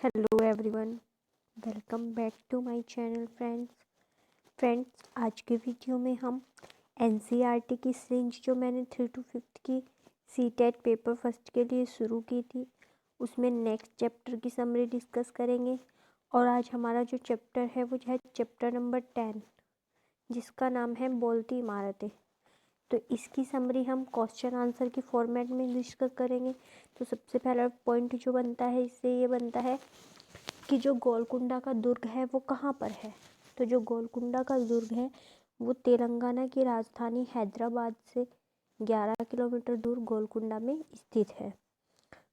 Hello everyone, welcome back to my channel friends. आज के video में हम एनसीईआरटी की सीरीज जो मैंने 3 to 5 की सीटेट पेपर फर्स्ट के लिए शुरू की थी, उसमें नेक्स्ट चैप्टर की समरी डिस्कस करेंगे। और आज हमारा जो चैप्टर है वो है चैप्टर नंबर 10, जिसका नाम है बोलती इमारतें। तो इसकी समरी हम क्वेश्चन आंसर की फॉर्मेट में डिस्कस करेंगे। तो सबसे पहला पॉइंट जो बनता है इससे ये बनता है कि जो गोलकुंडा का दुर्ग है वो कहाँ पर है। तो जो गोलकुंडा का दुर्ग है वो तेलंगाना की राजधानी हैदराबाद से 11 किलोमीटर दूर गोलकुंडा में स्थित है।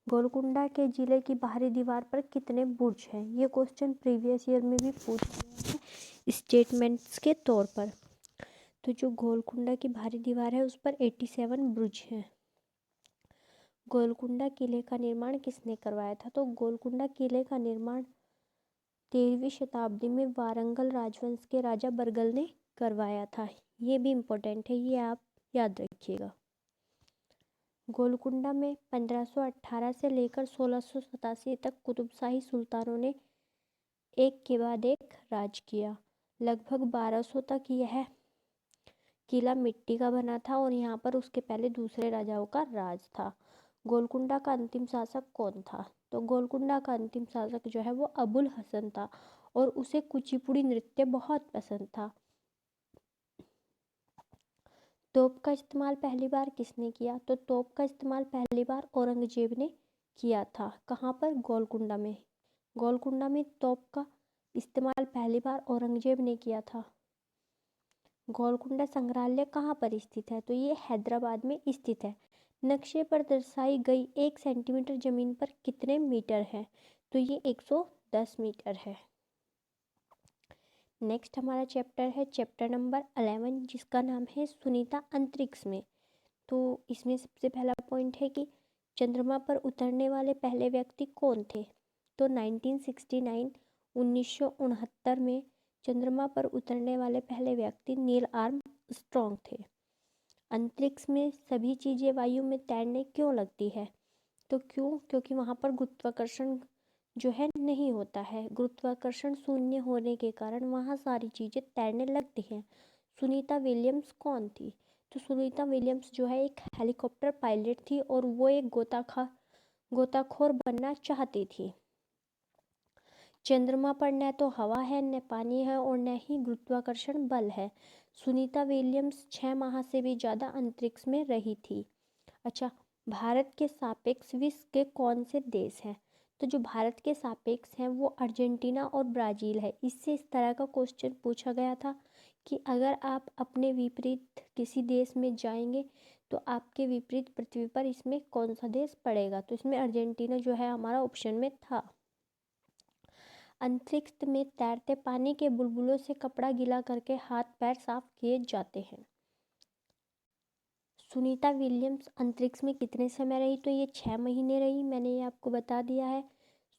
गोलकुंडा के जिले की बाहरी दीवार पर कितने बुर्ज हैं? ये क्वेश्चन प्रीवियस ईयर में भी पूछा गया है स्टेटमेंट्स के तौर पर। तो जो गोलकुंडा की बाहरी दीवार है उस पर 87 बुर्ज हैं। गोलकुंडा किले का निर्माण किसने करवाया था? तो गोलकुंडा किले का निर्माण 13वीं शताब्दी में वारंगल राजवंश के राजा बरगल ने करवाया था। ये भी इम्पोर्टेंट है, ये आप याद रखिएगा। गोलकुंडा में 1518 से लेकर 1687 तक कुतुबशाही सुल्तानों ने एक के बाद एक राज किया। लगभग 1200 तक यह किला मिट्टी का बना था और यहाँ पर उसके पहले दूसरे राजाओं का राज था। गोलकुंडा का अंतिम शासक कौन था? तो गोलकुंडा का अंतिम शासक जो है वो अबुल हसन था और उसे कुचिपुड़ी नृत्य बहुत पसंद था। तोप का इस्तेमाल पहली बार किसने किया? तो तोप का इस्तेमाल पहली बार औरंगजेब ने किया था। कहाँ पर? गोलकुंडा में। गोलकुंडा में तोप का इस्तेमाल पहली बार औरंगजेब ने किया था। गोलकुंडा संग्रहालय कहाँ पर स्थित है? तो ये हैदराबाद में स्थित है। नक्शे पर दर्शाई गई 1 सेंटीमीटर जमीन पर कितने मीटर है? तो ये 110 मीटर है। नेक्स्ट हमारा चैप्टर है चैप्टर नंबर 11, जिसका नाम है सुनीता अंतरिक्ष में। तो इसमें सबसे पहला पॉइंट है कि चंद्रमा पर उतरने वाले पहले व्यक्ति कौन थे? तो 1969 में चंद्रमा पर उतरने वाले पहले व्यक्ति नील आर्मस्ट्रॉन्ग थे। अंतरिक्ष में सभी चीज़ें वायु में तैरने क्यों लगती है? तो क्योंकि वहाँ पर गुरुत्वाकर्षण जो है नहीं होता है। गुरुत्वाकर्षण शून्य होने के कारण वहाँ सारी चीज़ें तैरने लगती हैं। सुनीता विलियम्स कौन थी? तो सुनीता विलियम्स जो है एक हेलीकॉप्टर पायलट थी और वो एक गोताखोर बनना चाहती थी। चंद्रमा पर न तो हवा है, न पानी है और न ही गुरुत्वाकर्षण बल है। सुनीता विलियम्स 6 माह से भी ज़्यादा अंतरिक्ष में रही थी। अच्छा, भारत के सापेक्ष विश्व के कौन से देश हैं? तो जो भारत के सापेक्ष हैं वो अर्जेंटीना और ब्राज़ील है। इससे इस तरह का क्वेश्चन पूछा गया था कि अगर आप अपने विपरीत किसी देश में जाएंगे तो आपके विपरीत पृथ्वी पर इसमें कौन सा देश पड़ेगा? तो इसमें अर्जेंटीना जो है हमारा ऑप्शन में था। अंतरिक्ष में तैरते पानी के बुलबुलों से कपड़ा गीला करके हाथ पैर साफ किए जाते हैं। सुनीता विलियम्स अंतरिक्ष में कितने समय रही? तो ये 6 महीने रही। मैंने ये आपको बता दिया है।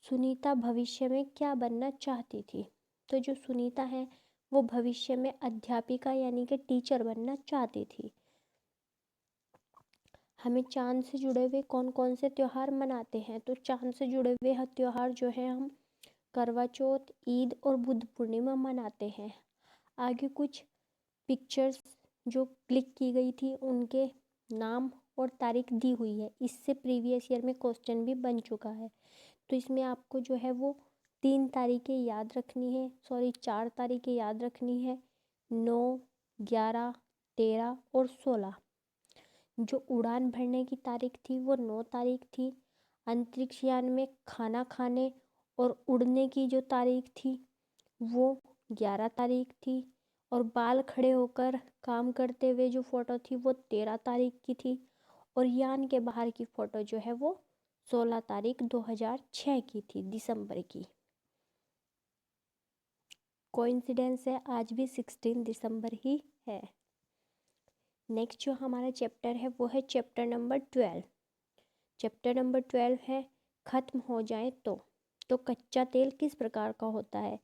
सुनीता भविष्य में क्या बनना चाहती थी? तो जो सुनीता है वो भविष्य में अध्यापिका यानी कि टीचर बनना चाहती थी। हमें चांद से जुड़े हुए कौन कौन से त्यौहार मनाते हैं? तो चांद से जुड़े हुए त्यौहार जो है हम करवा चौथ, ईद और बुद्ध पूर्णिमा मनाते हैं। आगे कुछ पिक्चर्स जो क्लिक की गई थी उनके नाम और तारीख दी हुई है। इससे प्रीवियस ईयर में क्वेश्चन भी बन चुका है। तो इसमें आपको जो है वो 3 तारीखें याद रखनी है, 4 तारीखें याद रखनी है, 9, 11, 13 और 16। जो उड़ान भरने की तारीख थी वो 9 तारीख थी। अंतरिक्ष यान में खाना खाने और उड़ने की जो तारीख थी वो 11 तारीख थी। और बाल खड़े होकर काम करते हुए जो फ़ोटो थी वो 13 तारीख की थी। और यान के बाहर की फ़ोटो जो है वो 16 तारीख 2006 की थी, दिसंबर की। कोइंसिडेंस है, आज भी 16 दिसंबर ही है। नेक्स्ट जो हमारा चैप्टर है वो है चैप्टर नंबर 12। चैप्टर नंबर 12 है ख़त्म हो जाए तो कच्चा तेल किस प्रकार का होता है?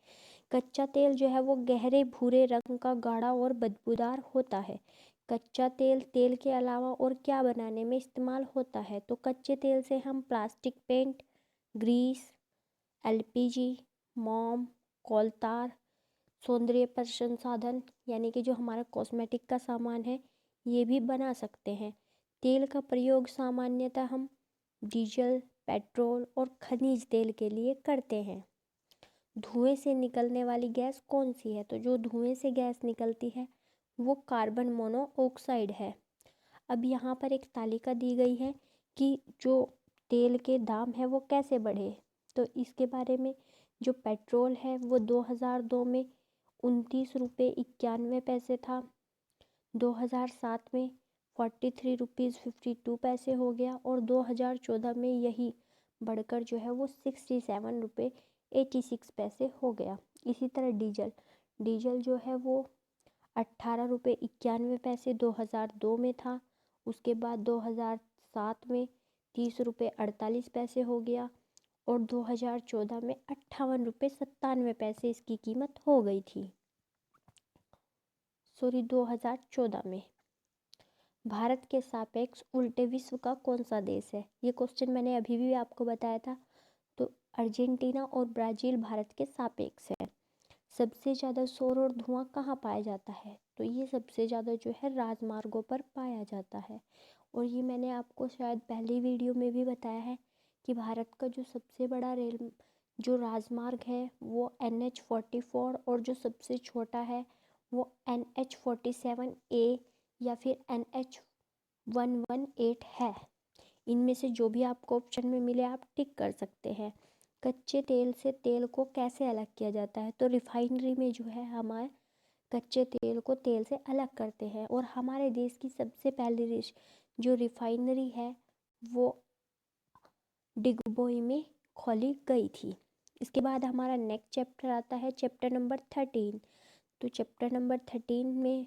कच्चा तेल जो है वो गहरे भूरे रंग का गाढ़ा और बदबूदार होता है। कच्चा तेल तेल के अलावा और क्या बनाने में इस्तेमाल होता है? तो कच्चे तेल से हम प्लास्टिक पेंट, ग्रीस, एलपीजी, मोम, कोलतार, सौंदर्य प्रसाधन साधन यानी कि जो हमारा कॉस्मेटिक का सामान है ये भी बना सकते हैं। तेल का प्रयोग सामान्यतः हम डीजल, पेट्रोल और खनिज तेल के लिए करते हैं। धुएं से निकलने वाली गैस कौन सी है? तो जो धुएं से गैस निकलती है वो कार्बन मोनोऑक्साइड है। अब यहाँ पर एक तालिका दी गई है कि जो तेल के दाम है वो कैसे बढ़े। तो इसके बारे में जो पेट्रोल है वो 2002 में 29 रुपये 91 पैसे था। 2007 में 43 रुपीज़ 52 पैसे हो गया और 2014 में यही बढ़कर जो है वो 67 रुपये 86 पैसे हो गया। इसी तरह डीजल जो है वो 18 रुपये 91 पैसे 2002 में था। उसके बाद 2007 में 30 रुपये 48 पैसे हो गया और 2014 में 58 रुपये 97 पैसे इसकी कीमत हो गई थी। 2014 में। भारत के सापेक्ष उल्टे विश्व का कौन सा देश है? ये क्वेश्चन मैंने अभी भी आपको बताया था। तो अर्जेंटीना और ब्राज़ील भारत के सापेक्ष है। सबसे ज़्यादा शोर और धुआं कहाँ पाया जाता है? तो ये सबसे ज़्यादा जो है राजमार्गों पर पाया जाता है। और ये मैंने आपको शायद पहली वीडियो में भी बताया है कि भारत का जो सबसे बड़ा जो राजमार्ग है वो NH44 और जो सबसे छोटा है वो NH47A या फिर NH118 है। इनमें से जो भी आपको ऑप्शन में मिले आप टिक कर सकते हैं। कच्चे तेल से तेल को कैसे अलग किया जाता है? तो रिफाइनरी में जो है हमारे कच्चे तेल को तेल से अलग करते हैं। और हमारे देश की सबसे पहली जो रिफाइनरी है वो डिगबोई में खोली गई थी। इसके बाद हमारा नेक्स्ट चैप्टर आता है चैप्टर नंबर 13। तो चैप्टर नंबर 13 में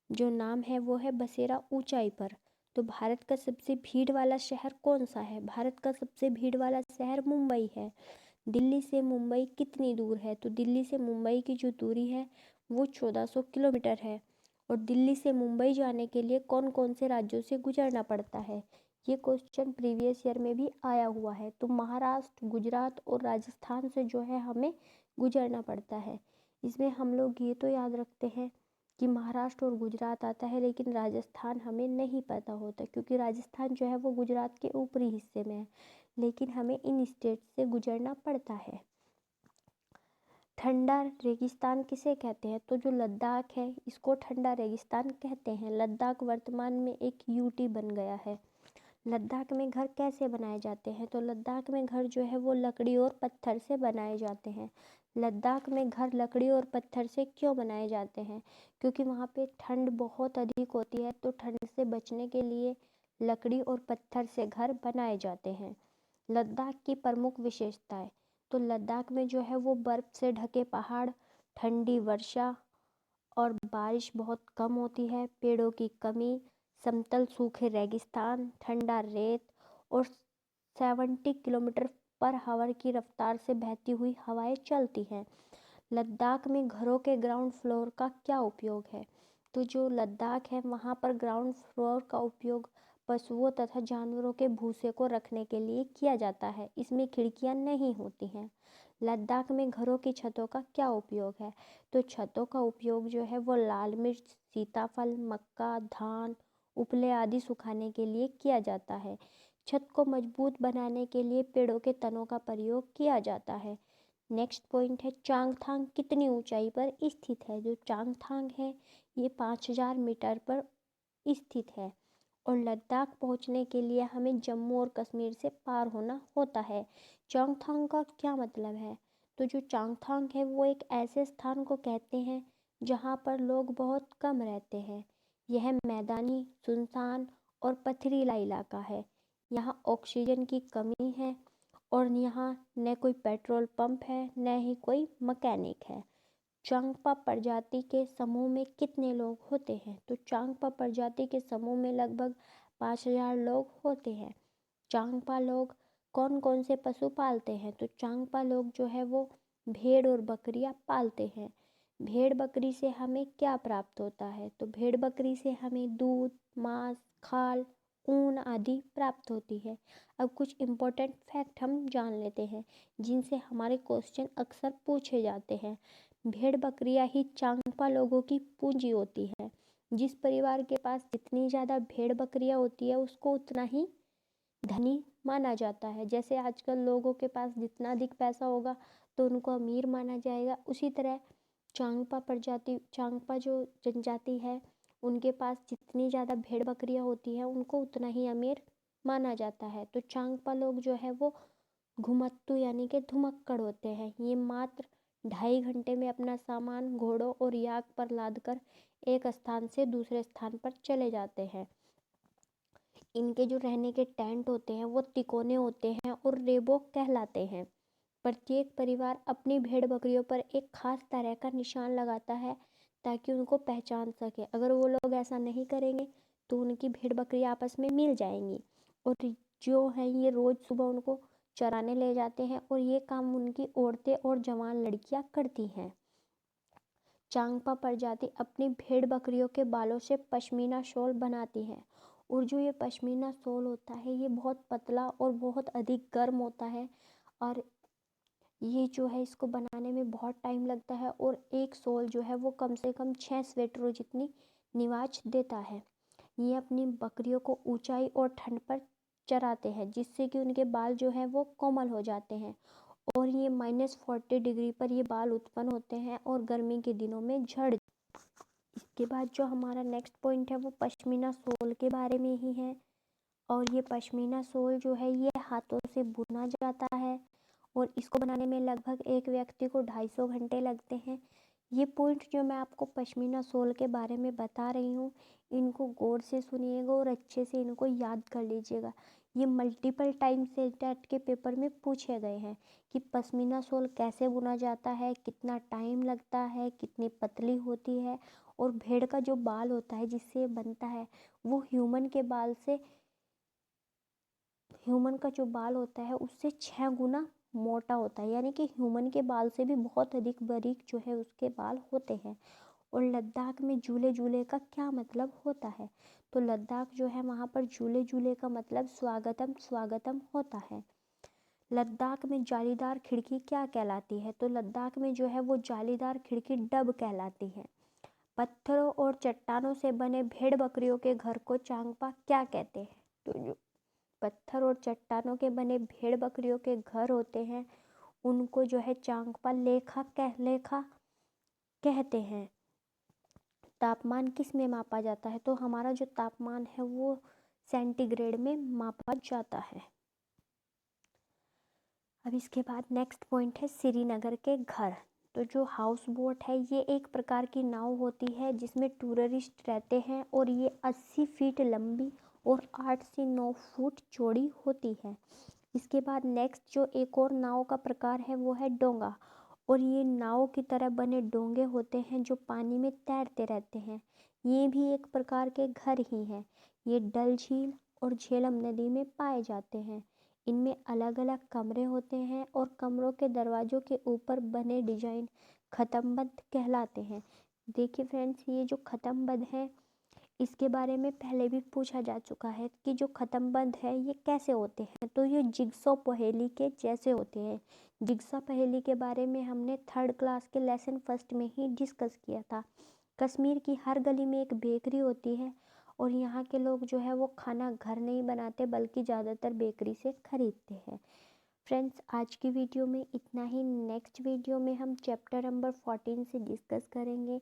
जो नाम है वो है बसेरा ऊंचाई पर। तो भारत का सबसे भीड़ वाला शहर कौन सा है? भारत का सबसे भीड़ वाला शहर मुंबई है। दिल्ली से मुंबई कितनी दूर है? तो दिल्ली से मुंबई की जो दूरी है वो 1400 किलोमीटर है। और दिल्ली से मुंबई जाने के लिए कौन कौन से राज्यों से गुजरना पड़ता है? ये क्वेश्चन प्रीवियस ईयर में भी आया हुआ है। तो महाराष्ट्र, गुजरात और राजस्थान से जो है हमें गुजरना पड़ता है। इसमें हम लोग ये तो याद रखते हैं कि महाराष्ट्र और गुजरात आता है, लेकिन राजस्थान हमें नहीं पता होता क्योंकि राजस्थान जो है वो गुजरात के ऊपरी हिस्से में है, लेकिन हमें इन स्टेट से गुजरना पड़ता है। ठंडा रेगिस्तान किसे कहते हैं? तो जो लद्दाख है इसको ठंडा रेगिस्तान कहते हैं। लद्दाख वर्तमान में एक यूटी बन गया है। लद्दाख में घर कैसे बनाए जाते हैं? तो लद्दाख में घर जो है वो लकड़ी और पत्थर से बनाए जाते हैं। लद्दाख में घर लकड़ी और पत्थर से क्यों बनाए जाते हैं? क्योंकि वहाँ पे ठंड बहुत अधिक होती है, तो ठंड से बचने के लिए लकड़ी और पत्थर से घर बनाए जाते हैं। लद्दाख की प्रमुख विशेषताएं। तो लद्दाख में जो है वो बर्फ़ से ढके पहाड़, ठंडी वर्षा और बारिश बहुत कम होती है, पेड़ों की कमी, समतल सूखे रेगिस्तान, ठंडा रेत और 70 किलोमीटर पर आवर की रफ्तार से बहती हुई हवाएं चलती हैं। लद्दाख में घरों के ग्राउंड फ्लोर का क्या उपयोग है? तो जो लद्दाख है वहाँ पर ग्राउंड फ्लोर का उपयोग पशुओं तथा जानवरों के भूसे को रखने के लिए किया जाता है। इसमें खिड़कियाँ नहीं होती हैं। लद्दाख में घरों की छतों का क्या उपयोग है? तो छतों का उपयोग जो है वो लाल मिर्च, सीताफल, मक्का, धान, उपले आदि सुखाने के लिए किया जाता है। छत को मजबूत बनाने के लिए पेड़ों के तनों का प्रयोग किया जाता है। नेक्स्ट पॉइंट है चांगथांग कितनी ऊंचाई पर स्थित है? जो चांगथांग है ये 5000 मीटर पर स्थित है। और लद्दाख पहुंचने के लिए हमें जम्मू और कश्मीर से पार होना होता है। चांगथांग का क्या मतलब है? तो जो चांगथांग है वो एक ऐसे स्थान को कहते हैं जहाँ पर लोग बहुत कम रहते हैं। यह मैदानी, सुनसान और पथरीला इलाका है। यहाँ ऑक्सीजन की कमी है और यहाँ न कोई पेट्रोल पंप है न ही कोई मैकेनिक है। चांगपा प्रजाति के समूह में कितने लोग होते हैं? तो चांगपा प्रजाति के समूह में लगभग 5000 लोग होते हैं। चांगपा लोग कौन कौन से पशु पालते हैं? तो चांगपा लोग जो है वो भेड़ और बकरियां पालते हैं। भेड़ बकरी से हमें क्या प्राप्त होता है? तो भेड़ बकरी से हमें दूध, मांस, खाल ऊन आदि प्राप्त होती है। अब कुछ इम्पोर्टेंट फैक्ट हम जान लेते हैं जिनसे हमारे क्वेश्चन अक्सर पूछे जाते हैं। भेड़ बकरियां ही चांगपा लोगों की पूंजी होती है। जिस परिवार के पास जितनी ज़्यादा भेड़ बकरियां होती है उसको उतना ही धनी माना जाता है। जैसे आजकल लोगों के पास जितना अधिक पैसा होगा तो उनको अमीर माना जाएगा, उसी तरह चांगपा जो जनजाति है उनके पास जितनी ज़्यादा भेड़ बकरियां होती हैं उनको उतना ही अमीर माना जाता है। तो चांगपा लोग जो है वो घुमत्तू यानी कि धुमक्कड़ होते हैं। ये मात्र 2.5 घंटे में अपना सामान घोड़ों और याक पर लादकर एक स्थान से दूसरे स्थान पर चले जाते हैं। इनके जो रहने के टेंट होते हैं वो तिकोने होते हैं और रेबोक कहलाते हैं। प्रत्येक परिवार अपनी भेड़ बकरियों पर एक खास तरह का निशान लगाता है ताकि उनको पहचान सके। अगर वो लोग ऐसा नहीं करेंगे तो उनकी भेड़ बकरी आपस में मिल जाएंगी और जो है ये रोज़ सुबह उनको चराने ले जाते हैं और ये काम उनकी औरतें और जवान लड़कियां करती हैं। चांगपा प्रजाति अपनी भेड़ बकरियों के बालों से पश्मीना शॉल बनाती है और जो ये पश्मीना शॉल होता है ये बहुत पतला और बहुत अधिक गर्म होता है और ये जो है इसको बनाने में बहुत टाइम लगता है और एक शॉल जो है वो कम से कम 6 स्वेटरों जितनी निवाज देता है। ये अपनी बकरियों को ऊंचाई और ठंड पर चराते हैं जिससे कि उनके बाल जो है वो कोमल हो जाते हैं और ये -40 डिग्री पर ये बाल उत्पन्न होते हैं और गर्मी के दिनों में झड़। इसके बाद जो हमारा नेक्स्ट पॉइंट है वो पश्मीना शॉल के बारे में ही है और ये पश्मीना शॉल जो है ये हाथों से बुना जाता है और इसको बनाने में लगभग एक व्यक्ति को 250 घंटे लगते हैं। ये पॉइंट जो मैं आपको पश्मीना शॉल के बारे में बता रही हूँ इनको गौर से सुनिएगा और अच्छे से इनको याद कर लीजिएगा। ये मल्टीपल टाइम से टेट के पेपर में पूछे गए हैं कि पश्मीना शॉल कैसे बुना जाता है, कितना टाइम लगता है, कितनी पतली होती है और भेड़ का जो बाल होता है जिससे बनता है वो ह्यूमन का जो बाल होता है उससे 6 गुना मोटा होता है, यानी कि ह्यूमन के बाल से भी बहुत अधिक बारीक जो है उसके बाल होते हैं। और लद्दाख में झूले झूले का क्या मतलब होता है? तो लद्दाख जो है वहाँ पर झूले झूले का मतलब स्वागतम स्वागतम होता है। लद्दाख में जालीदार खिड़की क्या कहलाती है? तो लद्दाख में जो है वो जालीदार खिड़की डब कहलाती है। पत्थरों और चट्टानों से बने भेड़ बकरियों के घर को चांगपा क्या कहते हैं? तो जो पत्थर और चट्टानों के बने भेड़ बकरियों के घर होते हैं उनको जो है चांगपा लेखा कहते हैं। तापमान किस में मापा जाता है? तो हमारा जो तापमान है वो सेंटीग्रेड में मापा जाता है। अब इसके बाद नेक्स्ट पॉइंट है श्रीनगर के घर। तो जो हाउस बोट है ये एक प्रकार की नाव होती है जिसमें टूरिस्ट रहते हैं और ये 80 फीट लंबी और 8 से 9 फुट चौड़ी होती है। इसके बाद नेक्स्ट जो एक और नाव का प्रकार है वो है डोंगा और ये नाव की तरह बने डोंगे होते हैं जो पानी में तैरते रहते हैं। ये भी एक प्रकार के घर ही हैं। ये डल झील और झेलम नदी में पाए जाते हैं। इनमें अलग अलग कमरे होते हैं और कमरों के दरवाज़ों के ऊपर बने डिजाइन खत्मबंद कहलाते हैं। देखिए फ्रेंड्स, ये जो खत्मबंद है इसके बारे में पहले भी पूछा जा चुका है कि जो खत्मबंद है ये कैसे होते हैं। तो ये जिगसॉ पहेली के जैसे होते हैं। जिगसॉ पहेली के बारे में हमने 3rd क्लास के लेसन फर्स्ट में ही डिस्कस किया था। कश्मीर की हर गली में एक बेकरी होती है और यहाँ के लोग जो है वो खाना घर नहीं बनाते बल्कि ज़्यादातर बेकरी से खरीदते हैं। फ्रेंड्स, आज की वीडियो में इतना ही। नेक्स्ट वीडियो में हम चैप्टर नंबर 14 से डिस्कस करेंगे।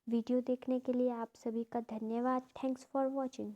वीडियो देखने के लिए आप सभी का धन्यवाद। Thanks for watching.